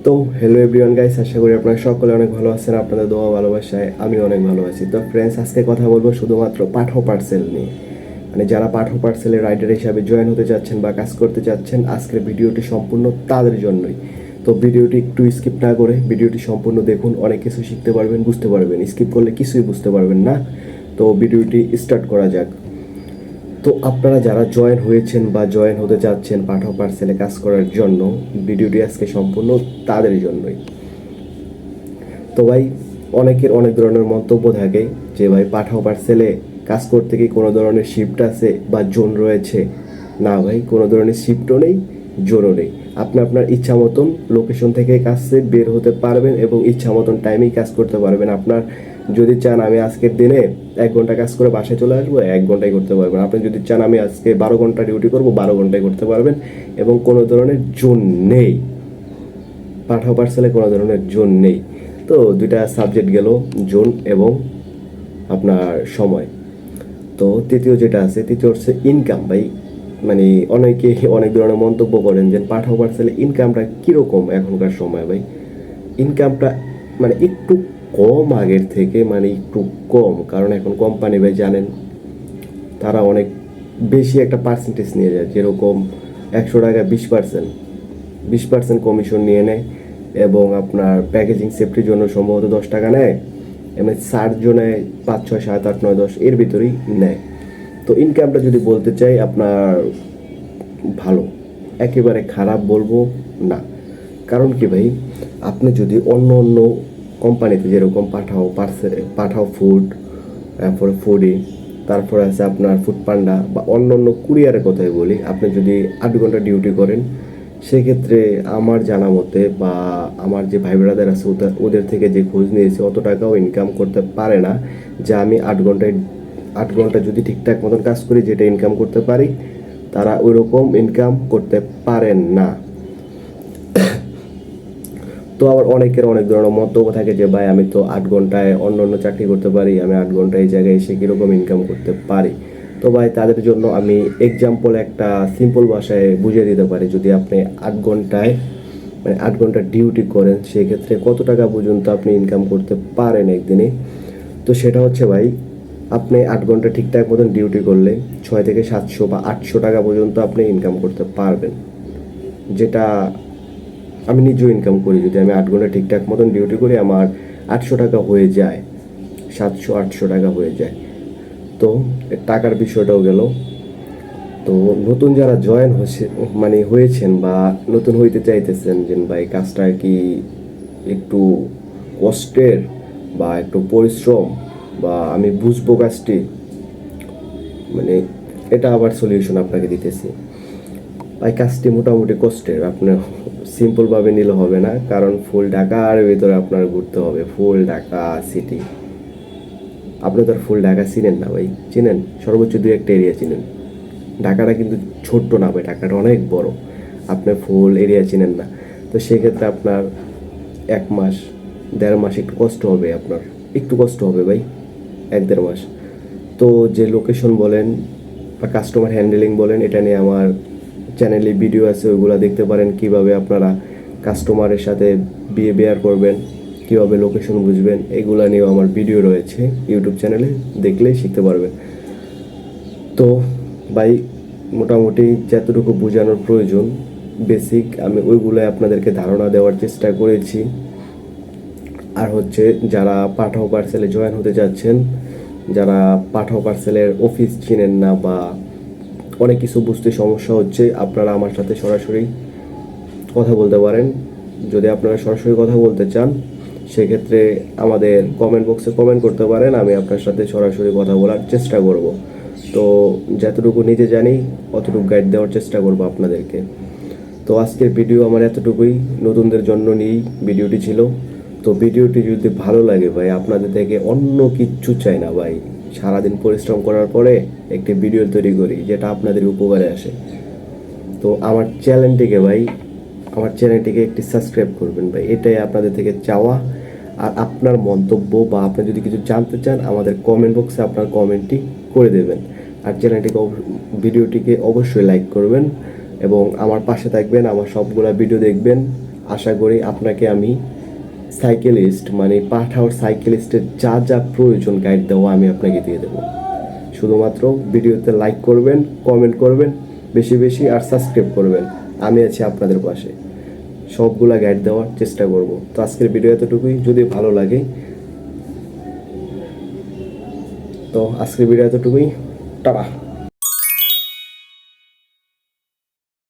তো hello everyone guys, আশা করি আপনারা সকলে অনেক ভালো আছেন। আপনাদের দোয়া ভালোবাসায় আমি অনেক ভালো আছি। তো ফ্রেন্ডস, আজকে কথা বলবো শুধুমাত্র পাঠো পার্সেল নিয়ে। মানে যারা পাঠো পার্সেলের রাইডার হিসাবে জয়েন হতে চাচ্ছেন বা কাজ করতে চাচ্ছেন, আজকের ভিডিওটি সম্পূর্ণ তাদের জন্যই। তো ভিডিওটি একটু স্কিপ না করে ভিডিওটি সম্পূর্ণ দেখুন, অনেক কিছু শিখতে পারবেন, বুঝতে পারবেন। স্কিপ করলে কিছুই বুঝতে পারবেন না। তো ভিডিওটি স্টার্ট করা যাক। তো আপনারা যারা জয়েন হয়েছেন বা জয়েন হতে চাচ্ছেন পাঠক পার্সেলে কাজ করার জন্য, ভিডিওটি আজকে সম্পূর্ণ তাদের জন্যই। তো ভাই, অনেকের অনেক ধরনের মন্তব্য থাকে যে ভাই পাঠাও পার্সেলে কাজ করতে কি কোনো ধরনের শিফট আছে বা জোন রয়েছে? না ভাই, কোনো ধরনের শিফটও নেই, জোনও নেই। আপনি আপনার ইচ্ছা মতন লোকেশন থেকে কাজে বের হতে পারবেন এবং ইচ্ছা মতন টাইমেই কাজ করতে পারবেন। আপনার যদি চান আমি আজকের দিনে 1 ঘন্টা কাজ করে বাসায় চলে আসবো, 1 ঘন্টায় করতে পারবেন। আপনি যদি চান আমি আজকে 12 ঘন্টা ডিউটি করবো, 12 ঘন্টায় করতে পারবেন। এবং কোনো ধরনের জোন নেই, পাঠাও পার্সেলে কোনো ধরনের জোন নেই। তো দুইটা সাবজেক্ট গেল, জোন এবং আপনার সময়। তো তৃতীয় যেটা আছে, তৃতীয় হচ্ছে ইনকাম। ভাই মানে অনেকে অনেক ধরনের মন্তব্য করেন যে পাঠাও পার্সেলে ইনকামটা কীরকম এখনকার সময়। ভাই ইনকামটা মানে একটু কম আগের থেকে, মানে একটু কম, কারণ এখন কোম্পানি ভাই জানেন তারা অনেক বেশি একটা পার্সেন্টেজ নিয়ে যায়। যেরকম 100 টাকা 20% কমিশন নিয়ে নেয়। এবং আপনার প্যাকেজিং সেফটির জন্য সম্ভবত 10 টাকা নেয়। এমনি সার জন্য 5, 6, 7, 8, 9, 10 এর ভিতরেই নেয়। তো ইনকামটা যদি বলতে চাই আপনার ভালো, একেবারে খারাপ বলবো না। কারণ কি ভাই, আপনি যদি অন্য অন্য কোম্পানিতে যেরকম পাঠাও পার্সেল, পাঠাও ফুড, তারপরে ফুডি, তারপরে আছে আপনার ফুড পান্ডা বা অন্য অন্য কুরিয়ারের কথাই বলি, আপনি যদি 8 ঘন্টা ডিউটি করেন, সেক্ষেত্রে আমার জানা মতে বা আমার যে ভাই ব্রাদার আছে ওদের থেকে যে খোঁজ নিয়েছে, অত টাকাও ইনকাম করতে পারে না। যা আমি 8 ঘন্টা যদি ঠিকঠাক মতন কাজ করি যেটা ইনকাম করতে পারি, তারা ওইরকম ইনকাম করতে পারেন না। তো আবার অনেকের অনেক ধরনের মন্তব্য থাকে যে ভাই আমি তো 8 ঘন্টায় অন্য অন্য চাকরি করতে পারি, আমি 8 ঘন্টায় এই জায়গায় এসে কীরকম ইনকাম করতে পারি। তো ভাই তাদের জন্য আমি এক্সাম্পল একটা সিম্পল ভাষায় বুঝিয়ে দিতে পারি। যদি আপনি 8 ঘন্টায় মানে 8 ঘন্টা ডিউটি করেন, সেক্ষেত্রে কত টাকা পর্যন্ত আপনি ইনকাম করতে পারেন একদিনে। তো সেটা হচ্ছে ভাই, আপনি 8 ঘন্টা ঠিকঠাক মতন ডিউটি করলে 6 থেকে 700 বা 800 টাকা পর্যন্ত আপনি ইনকাম করতে পারবেন। যেটা আমি নিজেও ইনকাম করি। যদি আমি 8 ঘন্টা ঠিকঠাক মতন ডিউটি করি, আমার 800 টাকা হয়ে যায়, 700-800 টাকা হয়ে যায়। তো টাকার বিষয়টাও গেল। তো নতুন যারা জয়েন হচ্ছে মানে হয়েছেন বা নতুন হইতে চাইতেছেন যে ভাই কাজটা কি একটু কষ্টের বা একটু পরিশ্রম বা আমি বুঝবো কাজটি, মানে এটা আবার সলিউশন আপনাকে দিতেছি। ভাই কাজটি মোটামুটি কষ্টের, আপনার সিম্পলভাবে নিলে হবে না। কারণ ফুল ঢাকার ভিতরে আপনার ঘুরতে হবে, ফুল ঢাকা সিটি। আপনি তো আর ফুল ঢাকা চিনেন না ভাই, চিনেন সর্বোচ্চ 2-1টা এরিয়া চিনেন। ঢাকাটা কিন্তু ছোট্ট না ভাই, ঢাকাটা অনেক বড়। আপনি ফুল এরিয়া চিনেন না। তো সেক্ষেত্রে আপনার 1 মাস 1.5 মাস একটু কষ্ট হবে, আপনার একটু কষ্ট হবে ভাই, 1-1.5 মাস। তো যে লোকেশন বলেন বা কাস্টমার হ্যান্ডেলিং বলেন, এটা নিয়ে আমার চ্যানেলে ভিডিও আছে, ওইগুলো দেখতে পারেন। কিভাবে আপনারা কাস্টমারের সাথে বিহেভিয়ার করবেন, কিভাবে লোকেশন বুঝবেন, এগুলো নিয়েও আমার ভিডিও রয়েছে ইউটিউব চ্যানেলে, দেখলেই শিখতে পারবেন। তো ভাই মোটামুটি যতটুকু বোঝানোর প্রয়োজন বেসিক, আমি ওইগুলোই আপনাদেরকে ধারণা দেওয়ার চেষ্টা করেছি। আর হচ্ছে যারা পাঠাও পার্সেলে জয়েন হতে যাচ্ছেন, যারা পাঠাও পার্সেলের অফিস চিনেন না বা অনেক কিছু বুঝতে সমস্যা হচ্ছে, আপনারা আমার সাথে সরাসরি কথা বলতে পারেন। যদি আপনারা সরাসরি কথা বলতে চান, সেক্ষেত্রে আমাদের কমেন্ট বক্সে কমেন্ট করতে পারেন, আমি আপনার সাথে সরাসরি কথা বলার চেষ্টা করব। তো যতটুকু নিজে জানি অতটুকু গাইড দেওয়ার চেষ্টা করব আপনাদেরকে। তো আজকের ভিডিও আমার এতটুকুই, নতুনদের জন্য নিয়েই ভিডিওটি ছিল। তো ভিডিওটি যদি ভালো লাগে ভাই, আপনাদের থেকে অন্য কিচ্ছু চাই না ভাই। সারাদিন পরিশ্রম করার পরে একটি ভিডিও তৈরি করি যেটা আপনাদের উপকারে আসে। তো আমার চ্যানেলটিকে একটি সাবস্ক্রাইব করবেন ভাই, এটাই আপনাদের থেকে চাওয়া। আর আপনার মন্তব্য বা আপনি যদি কিছু জানতে চান, আমাদের কমেন্ট বক্সে আপনার কমেন্টটি করে দেবেন। আর ভিডিওটিকে অবশ্যই লাইক করবেন এবং আমার পাশে থাকবেন, আমার সবগুলা ভিডিও দেখবেন। আশা করি আপনাকে আমি সাইকেলিস্ট মানে পাঠাওয়ার সাইকেলিস্টের যা যা প্রয়োজন গাইড দেওয়া আমি আপনাকে দিয়ে দেবো। শুধুমাত্র ভিডিওতে লাইক করবেন, কমেন্ট করবেন বেশি বেশি, আর সাবস্ক্রাইব করবেন। আমি আছি আপনাদের পাশে, সবগুলা গাইড দেওয়ার চেষ্টা করব। তো আজকের ভিডিও এতটুকুই, যদি ভালো লাগে তো আজকের ভিডিও এতটুকুই। টাটা।